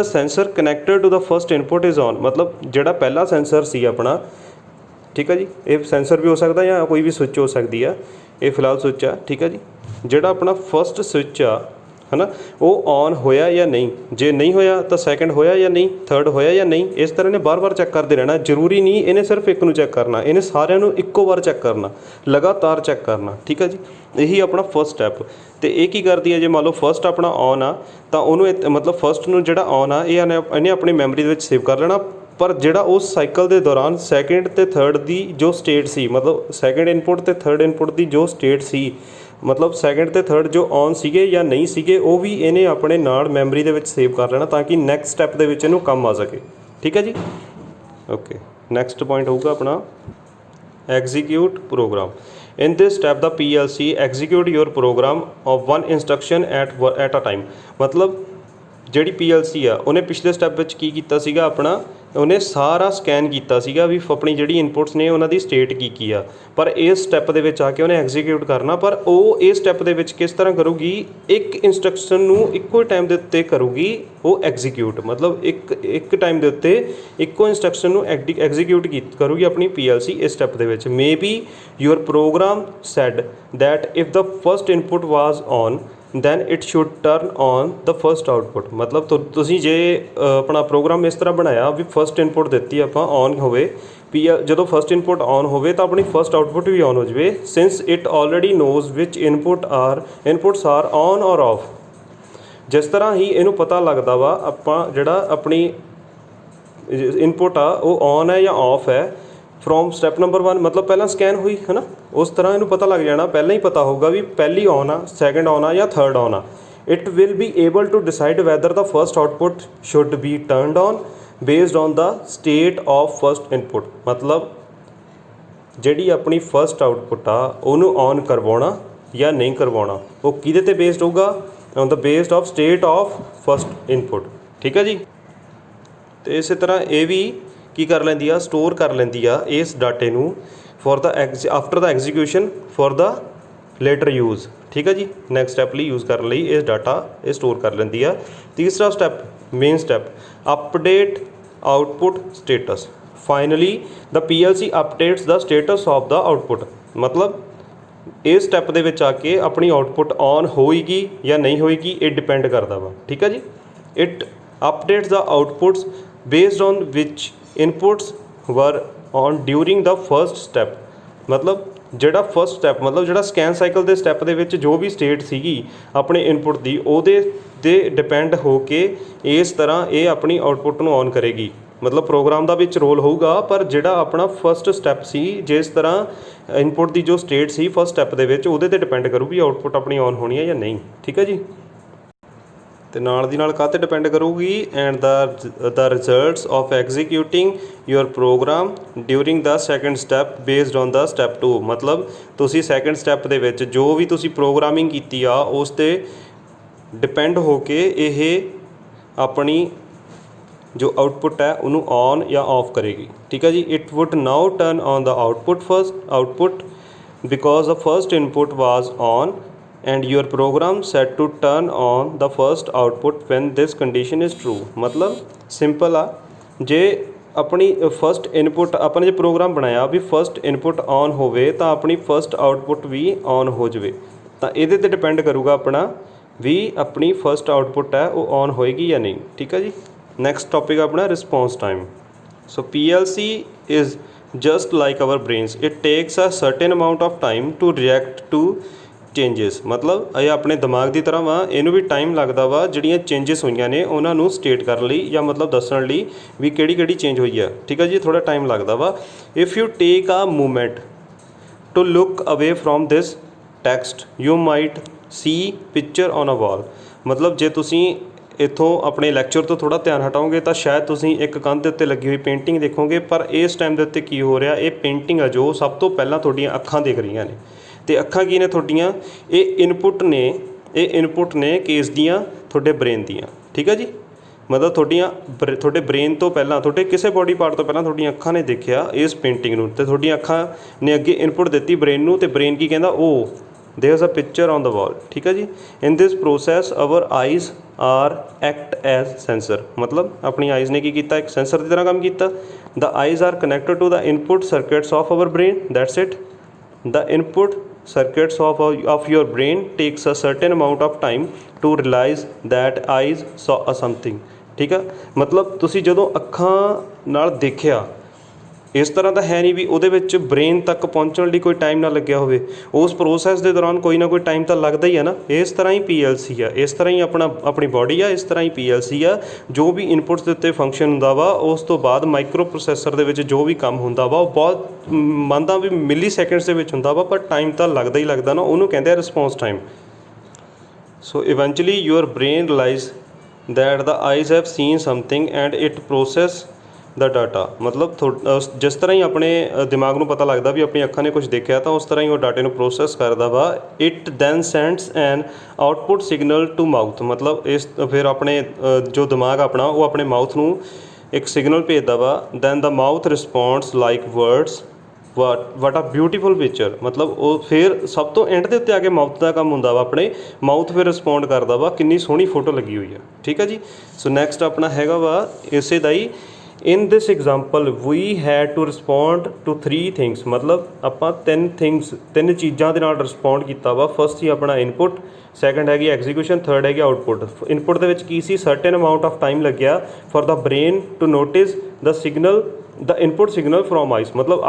S1: sensor connected to the first input is on। मतलब ਜਿਹੜਾ ਪਹਿਲਾ ਸੈਂਸਰ ਸੀ ਆਪਣਾ, ਠੀਕ ਹੈ ਜੀ, ਇਹ ਸੈਂਸਰ ਵੀ ਹੋ ਸਕਦਾ ਜਾਂ ਕੋਈ ਵੀ ਸਵਿੱਚ ਹੋ ਸਕਦੀ ਆ। ਇਹ ਫਿਲਹਾਲ ਸਵਿੱਚ ਆ। ਠੀਕ ਹੈ ਜੀ। ਜਿਹੜਾ ਆਪਣਾ ਫਸਟ ਸਵਿੱਚ ਆ ਹੈ ਨਾ, ਉਹ ਔਨ ਹੋਇਆ ਜਾਂ ਨਹੀਂ। ਜੇ ਨਹੀਂ ਹੋਇਆ ਤਾਂ ਸੈਕਿੰਡ ਹੋਇਆ ਜਾਂ ਨਹੀਂ, ਥਰਡ ਹੋਇਆ ਜਾਂ ਨਹੀਂ। ਇਸ ਤਰ੍ਹਾਂ ਨੇ ਬਾਰ ਚੈੱਕ ਕਰਦੇ ਰਹਿਣਾ। ਜ਼ਰੂਰੀ ਨਹੀਂ ਇਹਨੇ ਸਿਰਫ ਇੱਕ ਨੂੰ ਚੈੱਕ ਕਰਨਾ, ਇਹਨੇ ਸਾਰਿਆਂ ਨੂੰ ਇੱਕੋ ਵਾਰ ਚੈੱਕ ਕਰਨਾ, ਲਗਾਤਾਰ ਚੈੱਕ ਕਰਨਾ। ਠੀਕ ਹੈ ਜੀ। ਇਹੀ ਆਪਣਾ ਫਸਟ ਸਟੈਪ। ਅਤੇ ਇਹ ਕੀ ਕਰਦੀ ਹੈ, ਜੇ ਮੰਨ ਲਓ ਫਸਟ ਆਪਣਾ ਔਨ ਆ ਤਾਂ ਉਹਨੂੰ ਮਤਲਬ ਫਸਟ ਨੂੰ ਜਿਹੜਾ ਔਨ ਆ ਇਹਨੇ ਆਪਣੀ ਮੈਮਰੀ ਦੇ ਵਿੱਚ ਸੇਵ ਕਰ ਲੈਣਾ। ਪਰ ਜਿਹੜਾ ਉਸ ਸਾਈਕਲ ਦੇ ਦੌਰਾਨ ਸੈਕਿੰਡ ਅਤੇ ਥਰਡ ਦੀ ਜੋ ਸਟੇਟ ਸੀ, ਮਤਲਬ ਸੈਕਿੰਡ ਇਨਪੁਟ ਅਤੇ ਥਰਡ ਇਨਪੁਟ ਦੀ ਜੋ ਸਟੇਟ ਸੀ, मतलब सैकेंड ते थर्ड जो ऑन सीगे या नहीं सीगे वो भी इन्हें अपने नाल मैमरी दे विच सेव कर लेना ताकि नैक्सट स्टैप दे विच इहनूं काम आ सके। ठीक है जी। ओके, नैक्सट पॉइंट होगा अपना execute program. In this step the PLC execute your program of one instruction at a time. मतलब ਜਿਹੜੀ PLC ਆ ਉਹਨੇ ਪਿਛਲੇ ਸਟੈਪ ਵਿੱਚ ਕੀ ਕੀਤਾ ਸੀਗਾ ਆਪਣਾ, ਉਹਨੇ ਸਾਰਾ ਸਕੈਨ ਕੀਤਾ ਸੀਗਾ ਵੀ ਆਪਣੀ ਜਿਹੜੀ ਇਨਪੁਟਸ ਨੇ ਉਹਨਾਂ ਦੀ ਸਟੇਟ ਕੀ ਆ, ਪਰ ਇਸ ਸਟੈਪ ਦੇ ਵਿੱਚ ਆ ਕੇ ਉਹਨੇ ਐਗਜ਼ੀਕਿਊਟ ਕਰਨਾ। ਪਰ ਉਹ ਇਸ ਸਟੈਪ ਦੇ ਵਿੱਚ ਕਿਸ ਤਰ੍ਹਾਂ ਕਰੂਗੀ, ਇੱਕ ਇੰਸਟਰਕਸ਼ਨ ਨੂੰ ਇੱਕੋ ਟਾਈਮ ਦੇ ਉੱਤੇ ਕਰੂਗੀ ਉਹ ਐਗਜ਼ੀਕਿਊਟ। ਮਤਲਬ ਇੱਕ ਟਾਈਮ ਦੇ ਉੱਤੇ ਇੱਕੋ ਇੰਸਟਰਕਸ਼ਨ ਨੂੰ ਐਗਜ਼ੀਕਿਊਟ ਕਰੂਗੀ ਆਪਣੀ PLC ਇਸ ਸਟੈਪ ਦੇ ਵਿੱਚ। Maybe your program said that if the first input was on then it should turn on the first output। मतलब ਤੁਸੀਂ ਜੇ ਆਪਣਾ ਪ੍ਰੋਗਰਾਮ ਇਸ ਤਰ੍ਹਾਂ ਬਣਾਇਆ ਵੀ ਫਸਟ ਇਨਪੁਟ ਦਿੱਤੀ ਆਪਾਂ ਔਨ ਹੋਵੇ, ਜਦੋਂ ਫਸਟ ਇਨਪੁਟ ਔਨ ਹੋਵੇ ਤਾਂ ਆਪਣੀ ਫਸਟ ਆਊਟਪੁੱਟ ਵੀ ਔਨ ਹੋ ਜਾਵੇ, since it already knows which inputs are on or of. ਜਿਸ ਤਰ੍ਹਾਂ ਹੀ ਇਹਨੂੰ ਪਤਾ ਲੱਗਦਾ ਵਾ ਆਪਾਂ ਜਿਹੜਾ ਆਪਣੀ ਇਨਪੁਟ ਆ ਉਹ ਔਨ ਹੈ ਜਾਂ ਆਫ ਹੈ फ्रॉम स्टैप नंबर 1, मतलब पहला स्कैन हुई है ना, उस तरह इनू पता लग जाना, पहले ही पता होगा भी पहली ऑन आ, सैकेंड ऑन आ या थर्ड ऑन आ। It will be able to decide whether the first output should be turned on based on the state of first input. मतलब ਜਿਹੜੀ ਆਪਣੀ फर्स्ट आउटपुट आ ਉਹਨੂੰ ऑन करवाना या नहीं करवाना वो किहदे ते बेस्ड होगा, on the based of state of first input. ठीक है जी। तो इस तरह ये भी ਕੀ ਕਰ ਲੈਂਦੀ ਆ, ਸਟੋਰ ਕਰ ਲੈਂਦੀ ਆ ਇਸ ਡਾਟੇ ਨੂੰ for the after the execution for the later use. ਠੀਕ ਹੈ ਜੀ। ਨੈਕਸਟ ਸਟੈਪ ਲਈ ਯੂਜ਼ ਕਰਨ ਲਈ ਇਸ ਡਾਟਾ ਇਹ ਸਟੋਰ ਕਰ ਲੈਂਦੀ ਆ। ਤੀਸਰਾ step, main step, update output status. Finally the PLC updates the status of the output. मतलब ਇਸ ਸਟੈਪ ਦੇ ਵਿੱਚ ਆ ਕੇ ਆਪਣੀ ਆਊਟਪੁੱਟ ਔਨ ਹੋਏਗੀ ਜਾਂ ਨਹੀਂ ਹੋਏਗੀ ਇਹ ਡਿਪੈਂਡ ਕਰਦਾ ਵਾ। ਠੀਕ ਹੈ ਜੀ। It updates the outputs based on which inputs were on during the first step. मतलब ਜਿਹੜਾ ਫਸਟ ਸਟੈਪ, मतलब ਜਿਹੜਾ ਸਕੈਨ ਸਾਈਕਲ ਦੇ ਸਟੈਪ ਦੇ ਵਿੱਚ ਜੋ ਵੀ ਸਟੇਟ ਸੀਗੀ ਆਪਣੇ ਇਨਪੁਟ ਦੀ ਉਹਦੇ 'ਤੇ ਡਿਪੈਂਡ ਹੋ ਕੇ ਇਸ ਤਰ੍ਹਾਂ ਇਹ ਆਪਣੀ ਆਊਟਪੁੱਟ ਨੂੰ ਔਨ ਕਰੇਗੀ। मतलब ਪ੍ਰੋਗਰਾਮ ਦਾ ਵਿੱਚ ਰੋਲ ਹੋਊਗਾ, ਪਰ ਜਿਹੜਾ ਆਪਣਾ ਫਸਟ ਸਟੈਪ ਸੀ ਜਿਸ ਤਰ੍ਹਾਂ ਇਨਪੁਟ ਦੀ ਜੋ ਸਟੇਟ ਸੀ ਫਸਟ ਸਟੈਪ ਦੇ ਵਿੱਚ ਉਹਦੇ 'ਤੇ ਡਿਪੈਂਡ ਕਰੂ ਵੀ ਆਊਟਪੁੱਟ ਆਪਣੀ ਔਨ ਹੋਣੀ ਹੈ ਜਾਂ ਨਹੀਂ। ਠੀਕ ਹੈ ਜੀ। ਤੇ ਨਾਲ ਦੀ ਨਾਲ ਕਾਹਤੇ ਡਿਪੈਂਡ ਕਰੂਗੀ, and the results of executing your program during the second step based on the step 2। ਮਤਲਬ ਤੁਸੀਂ ਸੈਕਿੰਡ ਸਟੈਪ ਦੇ ਵਿੱਚ ਜੋ ਵੀ ਤੁਸੀਂ ਪ੍ਰੋਗਰਾਮਿੰਗ ਕੀਤੀ ਆ ਉਸ 'ਤੇ ਡਿਪੈਂਡ ਹੋ ਕੇ ਇਹ ਆਪਣੀ ਜੋ ਆਊਟਪੁੱਟ ਹੈ ਉਹਨੂੰ ਔਨ ਜਾਂ ਆਫ ਕਰੇਗੀ। ਠੀਕ ਹੈ ਜੀ। It wood now turn on the output because the first input was on and your program set to turn on the first output when this condition is true। मतलब simple आ, जे अपनी first input अपन जो programme बनाया भी first input on होवे तो अपनी first output भी on हो जाए, तो ये डिपेंड करूँगा अपना भी अपनी फस्ट आउटपुट है वो ऑन होएगी या नहीं। ठीक है जी। नैक्सट टॉपिक अपना response time. So PLC is just like our brains, it takes a certain amount of time to react to changes. ਮਤਲਬ ਇਹ ਆਪਣੇ ਦਿਮਾਗ ਦੀ ਤਰ੍ਹਾਂ ਵਾ, ਇਹਨੂੰ ਵੀ ਟਾਈਮ ਲੱਗਦਾ ਵਾ ਜਿਹੜੀਆਂ ਚੇਂਜਿਸ ਹੋਈਆਂ ਨੇ ਉਹਨਾਂ ਨੂੰ ਸਟੇਟ ਕਰਨ ਲਈ ਜਾਂ ਮਤਲਬ ਦੱਸਣ ਲਈ ਵੀ ਕਿਹੜੀ ਚੇਂਜ ਹੋਈ ਆ। ਠੀਕ ਹੈ ਜੀ। ਥੋੜ੍ਹਾ ਟਾਈਮ ਲੱਗਦਾ ਵਾ। If you take a moment to look away from this text you might see picture on a wall. ਮਤਲਬ ਜੇ ਤੁਸੀਂ ਇੱਥੋਂ ਆਪਣੇ ਲੈਕਚਰ ਤੋਂ ਥੋੜ੍ਹਾ ਧਿਆਨ ਹਟਾਓਗੇ ਤਾਂ ਸ਼ਾਇਦ ਤੁਸੀਂ ਇੱਕ ਕੰਧ ਦੇ ਉੱਤੇ ਲੱਗੀ ਹੋਈ ਪੇਂਟਿੰਗ ਦੇਖੋਗੇ, ਪਰ ਇਸ ਟਾਈਮ ਦੇ ਉੱਤੇ ਕੀ ਹੋ ਰਿਹਾ, ਇਹ ਪੇਂਟਿੰਗ ਆ ਜੋ ਸਭ ਤੋਂ ਪਹਿਲਾਂ ਤੁਹਾਡੀਆਂ ਅੱਖਾਂ ਦੇਖ ਰਹੀਆਂ ਨੇ। ਤੇ ਅੱਖਾਂ ਕੀ ਨੇ ਤੁਹਾਡੀਆਂ, ਇਹ ਇਨਪੁੱਟ ਨੇ ਕੇਸ ਦੀਆਂ ਤੁਹਾਡੇ ਬ੍ਰੇਨ ਦੀਆਂ। ਠੀਕ ਹੈ ਜੀ। ਮਤਲਬ ਤੁਹਾਡੇ ਬ੍ਰੇਨ ਤੋਂ ਪਹਿਲਾਂ, ਤੁਹਾਡੇ ਕਿਸੇ ਬੋਡੀ ਪਾਰਟ ਤੋਂ ਪਹਿਲਾਂ ਤੁਹਾਡੀਆਂ ਅੱਖਾਂ ਨੇ ਦੇਖਿਆ ਇਸ ਪੇਂਟਿੰਗ ਨੂੰ, ਤੇ ਤੁਹਾਡੀਆਂ ਅੱਖਾਂ ਨੇ ਅੱਗੇ ਇਨਪੁੱਟ ਦਿੱਤੀ ਬ੍ਰੇਨ ਨੂੰ, ਤੇ ਬ੍ਰੇਨ ਕੀ ਕਹਿੰਦਾ, ਉਹ there is a picture on the wall. ठीक है जी। In this process our eyes are act as sensor. मतलब अपनी आइज़ ने की किया, एक सेंसर की तरह काम किया। The eyes are connected to the input circuits of our brain, that's it. The input circuits of your brain takes a certain amount of time to realize that eyes saw something। ठीक है। मतलब ਤੁਸੀਂ ਜਦੋਂ ਅੱਖਾਂ ਨਾਲ ਦੇਖਿਆ इस तरह का है नहीं भी ਉਹਦੇ ਵਿੱਚ ਬ੍ਰੇਨ ਤੱਕ ਪਹੁੰਚਣ ਲਈ ਕੋਈ ਟਾਈਮ ਨਾ ਲੱਗਿਆ ਹੋਵੇ। ਉਸ ਪ੍ਰੋਸੈਸ ਦੇ ਦੌਰਾਨ ਕੋਈ ਨਾ ਕੋਈ ਟਾਈਮ ਤਾਂ ਲੱਗਦਾ ਹੀ ਹੈ ਨਾ। ਇਸ ਤਰ੍ਹਾਂ ਹੀ PLC ਆ, ਇਸ ਤਰ੍ਹਾਂ ਹੀ ਆਪਣੀ ਬੋਡੀ ਆ, ਇਸ ਤਰ੍ਹਾਂ ਹੀ PLC ਆ। ਜੋ ਵੀ ਇਨਪੁਟਸ ਦੇ ਉੱਤੇ ਫੰਕਸ਼ਨ ਹੁੰਦਾ ਵਾ, ਉਸ ਤੋਂ ਬਾਅਦ ਮਾਈਕਰੋ ਪ੍ਰੋਸੈਸਰ ਦੇ ਵਿੱਚ ਜੋ ਵੀ ਕੰਮ ਹੁੰਦਾ ਵਾ ਉਹ ਬਹੁਤ ਮੰਨਦਾ ਵੀ ਮਿਲੀ ਸੈਕਿੰਡਸ ਦੇ ਵਿੱਚ ਹੁੰਦਾ ਵਾ, ਪਰ ਟਾਈਮ ਤਾਂ ਲੱਗਦਾ ਹੀ ਲੱਗਦਾ ਨਾ। ਉਹਨੂੰ ਕਹਿੰਦੇ ਆ response time. So eventually your brain realise that the eyes have seen something and it process the data। मतलब जिस तरह ही अपने दिमाग ਨੂੰ ਪਤਾ ਲੱਗਦਾ ਵੀ ਆਪਣੀ ਅੱਖਾਂ ਨੇ ਕੁਝ ਦੇਖਿਆ ਤਾਂ ਉਸ ਤਰ੍ਹਾਂ ਹੀ ਉਹ ਡਾਟੇ ਨੂੰ ਪ੍ਰੋਸੈਸ ਕਰਦਾ ਵਾ। It then sends an output signal to mouth. ਮਤਲਬ ਇਸ ਫਿਰ ਆਪਣੇ ਜੋ ਦਿਮਾਗ ਆਪਣਾ ਉਹ ਆਪਣੇ ਮਾਊਥ ਨੂੰ ਇੱਕ ਸਿਗਨਲ ਭੇਜਦਾ ਵਾ। ਦੈਨ ਦਾ ਮਾਊਥ ਰਿਸਪੌਂਡਸ ਲਾਈਕ ਵਰਡਸ ਵਟ ਆ ਬਿਊਟੀਫੁਲ ਪਿਕਚਰ। ਮਤਲਬ ਉਹ ਫਿਰ ਸਭ ਤੋਂ ਐਂਡ ਦੇ ਉੱਤੇ ਆ ਕੇ ਮਾਊਥ ਦਾ ਕੰਮ ਹੁੰਦਾ ਵਾ। ਆਪਣੇ ਮਾਊਥ ਫਿਰ ਰਿਸਪੌਂਡ ਕਰਦਾ ਵਾ ਕਿੰਨੀ ਸੋਹਣੀ ਫੋਟੋ ਲੱਗੀ ਹੋਈ ਆ। ਠੀਕ ਆ ਜੀ। ਸੋ ਨੈਕਸਟ ਆਪਣਾ ਹੈਗਾ ਵਾ ਇਸੇ ਦਾ ਹੀ in this example we had to respond to 3 things. ਮਤਲਬ ਆਪਾਂ 3 ਚੀਜ਼ਾਂ ਦੇ ਨਾਲ ਰਿਸਪੌਂਡ ਕੀਤਾ ਵਾ। ਫਸਟ ਹੀ ਆਪਣਾ ਇਨਪੁੱਟ, ਸੈਕੰਡ ਹੈਗੀ ਐਗਜ਼ੀਕਿਊਸ਼ਨ, ਥਰਡ ਹੈਗੀ ਆਊਟਪੁੱਟ। ਇਨਪੁੱਟ ਦੇ ਵਿੱਚ ਕੀ ਸੀ, ਸਰਟਨ ਅਮਾਊਂਟ ਆਫ ਟਾਈਮ ਲੱਗਿਆ for the brain to notice the signal the input signal from eyes. ਮਤਲਬ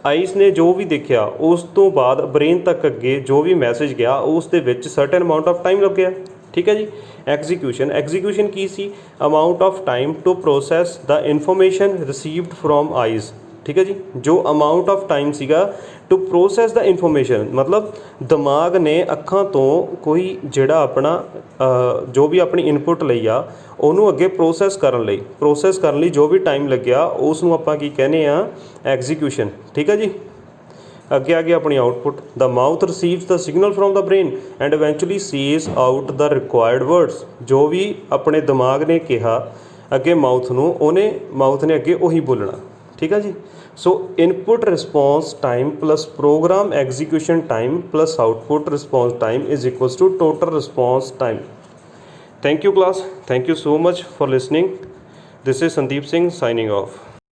S1: ਆਈਸ ਨੇ ਜੋ ਵੀ ਦੇਖਿਆ ਉਸ ਤੋਂ ਬਾਅਦ ਬ੍ਰੇਨ ਤੱਕ ਅੱਗੇ ਜੋ ਵੀ ਮੈਸੇਜ ਗਿਆ ਉਸ ਦੇ ਵਿੱਚ ਸਰਟਨ ਅਮਾਊਂਟ ਆਫ ਟਾਈਮ ਲੱਗਿਆ। ਠੀਕ ਹੈ ਜੀ। ਐਗਜ਼ੀਕਿਊਸ਼ਨ ਕੀ ਸੀ, amount of time to process the information received from eyes. ਠੀਕ ਹੈ ਜੀ। ਜੋ ਅਮਾਊਂਟ ਆਫ ਟਾਈਮ ਸੀਗਾ ਟੂ ਪ੍ਰੋਸੈਸ ਦਾ ਇਨਫੋਰਮੇਸ਼ਨ, ਮਤਲਬ ਦਿਮਾਗ ਨੇ ਅੱਖਾਂ ਤੋਂ ਕੋਈ ਜਿਹੜਾ ਆਪਣਾ ਜੋ ਵੀ ਆਪਣੀ ਇਨਪੁੱਟ ਲਈ ਆ ਉਹਨੂੰ ਅੱਗੇ ਪ੍ਰੋਸੈਸ ਕਰਨ ਲਈ ਜੋ ਵੀ ਟਾਈਮ ਲੱਗਿਆ ਉਸ ਨੂੰ ਆਪਾਂ ਕੀ ਕਹਿੰਦੇ ਆ, ਐਗਜ਼ੀਕਿਊਸ਼ਨ। ਠੀਕ ਹੈ ਜੀ। ਅੱਗੇ ਆ ਗਿਆ ਆਪਣੀ output. The mouth receives the signal from the brain and eventually says out the required words. ਜੋ ਵੀ ਆਪਣੇ ਦਿਮਾਗ ਨੇ ਕਿਹਾ ਅੱਗੇ ਮਾਊਥ ਨੇ ਅੱਗੇ ਉਹੀ ਬੋਲਣਾ। ਠੀਕ ਹੈ ਜੀ। So input response time plus program execution time plus output response time is equals to total response time. Thank you class. Thank you so much for listening. This is Sandeep Singh signing off.